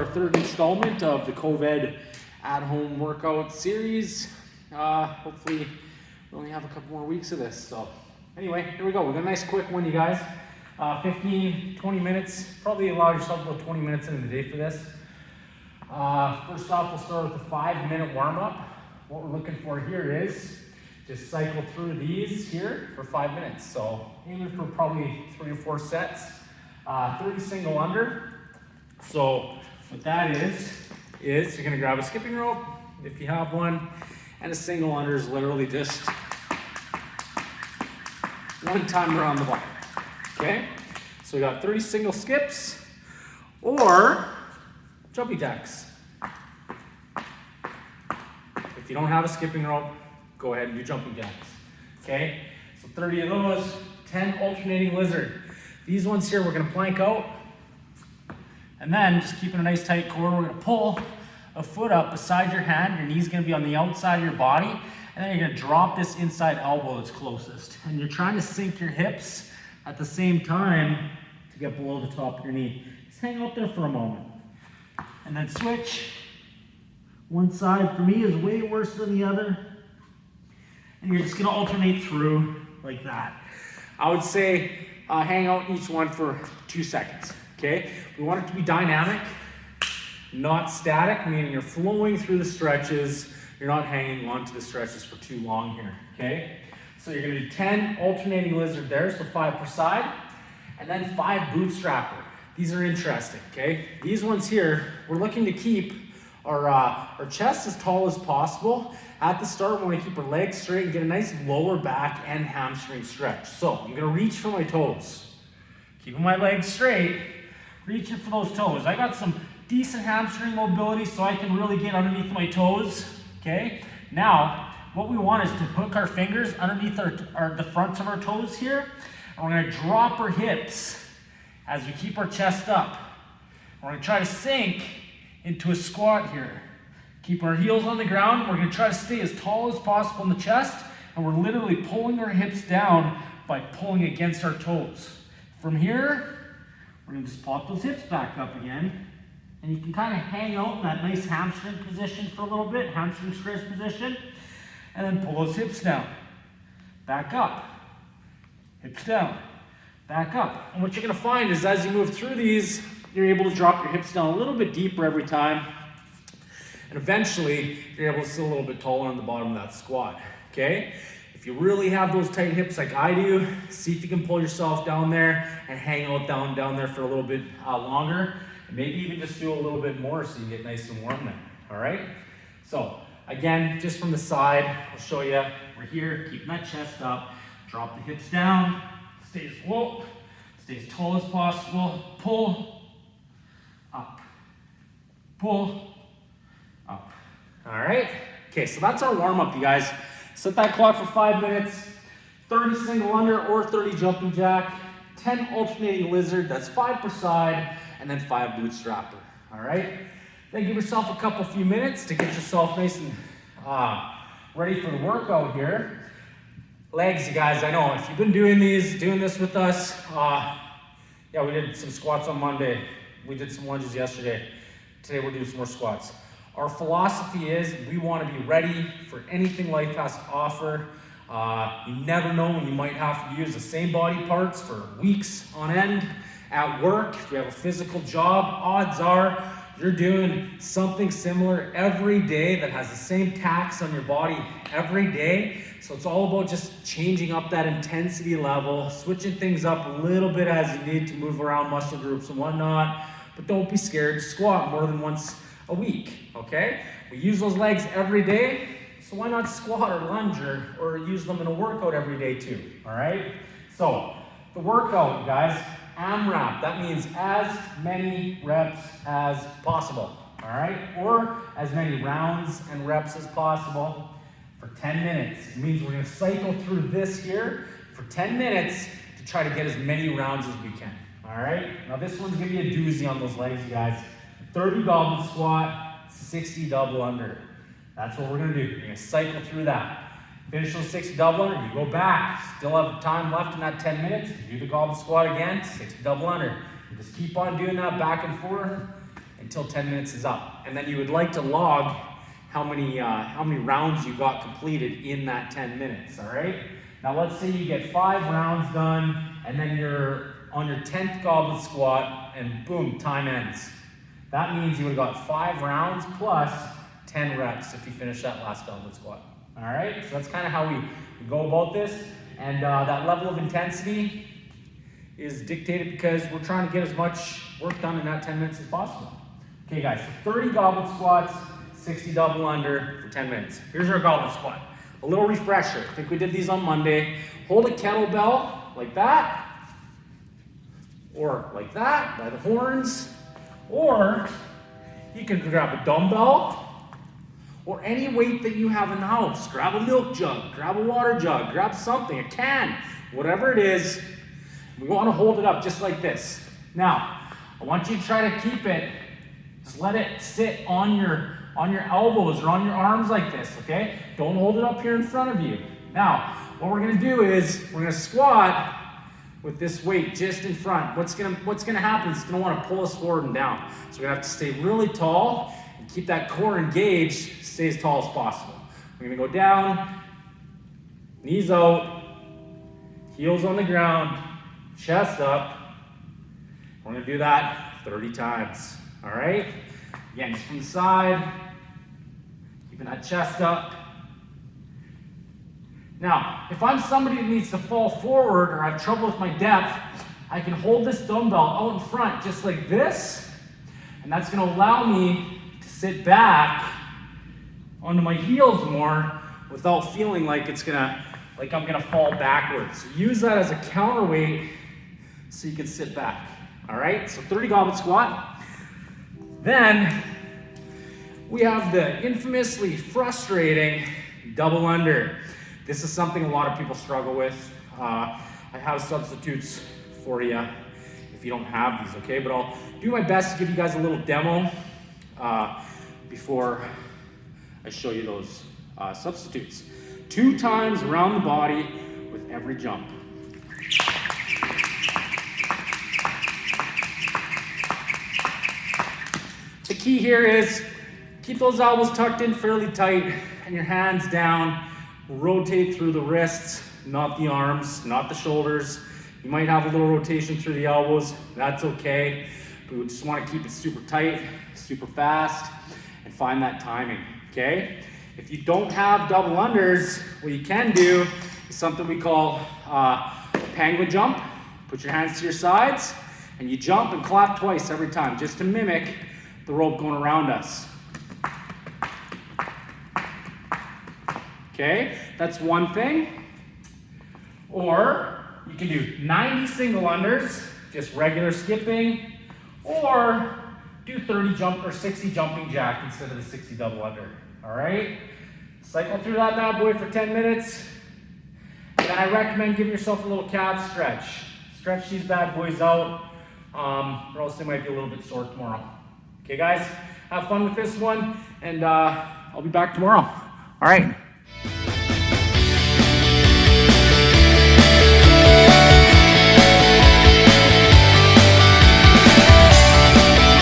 third installment of the COVID at-home workout series. Hopefully we only have a couple more weeks of this. So anyway, here we go. We got a nice quick one, you guys. 15, 20 minutes. Probably allow yourself about 20 minutes into the day for this. First off, we'll start with a 5-minute warm-up. What we're looking for here is just cycle through these here for 5 minutes. So aiming for probably 3 or 4 sets. 30 single under. So what that is you're gonna grab a skipping rope, if you have one, and a single under is literally just one time around the block, okay? So we got 30 single skips or jumping jacks. If you don't have a skipping rope, go ahead and do jumping jacks, okay? So 30 of those, 10 alternating lizard. These ones here, we're gonna plank out, and then just keeping a nice tight core, we're gonna pull a foot up beside your hand, your knee's gonna be on the outside of your body, and then you're gonna drop this inside elbow that's closest. And you're trying to sink your hips at the same time to get below the top of your knee. Just hang out there for a moment. And then switch. One side for me is way worse than the other. And you're just gonna alternate through like that. I would say hang out each one for 2 seconds, okay? We want it to be dynamic, not static, meaning you're flowing through the stretches. You're not hanging on to the stretches for too long here, okay? So you're gonna do 10 alternating lizard there, so 5 per side, and then 5 bootstrapper. These are interesting, okay? These ones here, we're looking to keep our chest as tall as possible. At the start, we want to keep our legs straight and get a nice lower back and hamstring stretch. So I'm gonna reach for my toes. Keeping my legs straight, reaching for those toes. I got some decent hamstring mobility so I can really get underneath my toes, okay? Now, what we want is to hook our fingers underneath the fronts of our toes here, and we're gonna drop our hips as we keep our chest up. We're gonna try to sink into a squat here. Keep our heels on the ground. We're gonna try to stay as tall as possible in the chest, and we're literally pulling our hips down by pulling against our toes. From here, we're gonna just pop those hips back up again, and you can kind of hang out in that nice hamstring position for a little bit, hamstring stretch position, and then pull those hips down. Back up, hips down, back up. And what you're gonna find is as you move through these, you're able to drop your hips down a little bit deeper every time. And eventually, you're able to sit a little bit taller on the bottom of that squat, okay? If you really have those tight hips like I do, see if you can pull yourself down there and hang out down there for a little bit longer. And maybe even just do a little bit more so you get nice and warm there, all right? So, again, just from the side, I'll show you. We're here, keeping that chest up, drop the hips down, stay as low, stay as tall as possible, pull, up, pull, up. All right? Okay, so that's our warm-up, you guys. Set that clock for 5 minutes, 30 single under or 30 jumping jack, 10 alternating lizard, that's 5 per side, and then 5 bootstrapper. All right? Then give yourself a few minutes to get yourself nice and ready for the workout here. Legs, you guys, I know, if you've been doing this with us, yeah, we did some squats on Monday. We did some lunges yesterday. Today we're doing some more squats. Our philosophy is we want to be ready for anything life has to offer. You never know when you might have to use the same body parts for weeks on end. At work, if you have a physical job, odds are you're doing something similar every day that has the same tax on your body every day. So it's all about just changing up that intensity level, switching things up a little bit as you need to move around muscle groups and whatnot. But don't be scared to squat more than once a week, okay? We use those legs every day, so why not squat or lunge or use them in a workout every day too, all right? So the workout, guys, AMRAP, that means as many reps as possible, all right? Or as many rounds and reps as possible for 10 minutes. It means we're gonna cycle through this here for 10 minutes to try to get as many rounds as we can, all right? Now this one's gonna be a doozy on those legs, you guys. 30 goblet squat, 60 double under. That's what we're gonna do. You're gonna cycle through that. Finish those 60 double under, you go back. Still have time left in that 10 minutes. You do the goblet squat again, 60 double under. You just keep on doing that back and forth until 10 minutes is up. And then you would like to log how many rounds you got completed in that 10 minutes, all right? Now let's say you get 5 rounds done, and then you're on your 10th goblet squat, and boom, time ends. That means you would have got 5 rounds plus 10 reps if you finish that last goblet squat, all right? So that's kind of how we go about this, and that level of intensity is dictated because we're trying to get as much work done in that 10 minutes as possible. Okay guys, so 30 goblet squats, 60 double under for 10 minutes. Here's our goblet squat. A little refresher. I think we did these on Monday. Hold a kettlebell like that, or like that, by the horns, or you can grab a dumbbell, or any weight that you have in the house. Grab a milk jug, grab a water jug, grab something, a can, whatever it is. We want to hold it up just like this. Now, I want you to try to keep it, just let it sit on your elbows or on your arms like this, okay? Don't hold it up here in front of you. Now, what we're gonna do is, we're gonna squat with this weight just in front. What's gonna happen is it's gonna wanna pull us forward and down. So we're gonna have to stay really tall and keep that core engaged, stay as tall as possible. We're gonna go down, knees out, heels on the ground, chest up. We're gonna do that 30 times, all right? Again, just from the side, keeping that chest up. Now, if I'm somebody that needs to fall forward or have trouble with my depth, I can hold this dumbbell out in front just like this, and that's gonna allow me to sit back onto my heels more without feeling like I'm gonna fall backwards. So use that as a counterweight so you can sit back. All right, so 30 goblet squat. Then we have the infamously frustrating double under. This is something a lot of people struggle with. I have substitutes for you if you don't have these, okay? But I'll do my best to give you guys a little demo before I show you those substitutes. 2 times around the body with every jump. The key here is keep those elbows tucked in fairly tight and your hands down. Rotate through the wrists, not the arms, not the shoulders. You might have a little rotation through the elbows. That's okay. But we just want to keep it super tight, super fast, and find that timing, okay? If you don't have double unders, what you can do is something we call penguin jump. Put your hands to your sides, and you jump and clap twice every time, just to mimic the rope going around us. Okay, that's one thing. Or you can do 90 single unders, just regular skipping, or do 30 jump or 60 jumping jack instead of the 60 double under. All right, cycle through that bad boy for 10 minutes. And then I recommend giving yourself a little calf stretch. Stretch these bad boys out, or else they might be a little bit sore tomorrow. Okay, guys, have fun with this one, and I'll be back tomorrow. All right.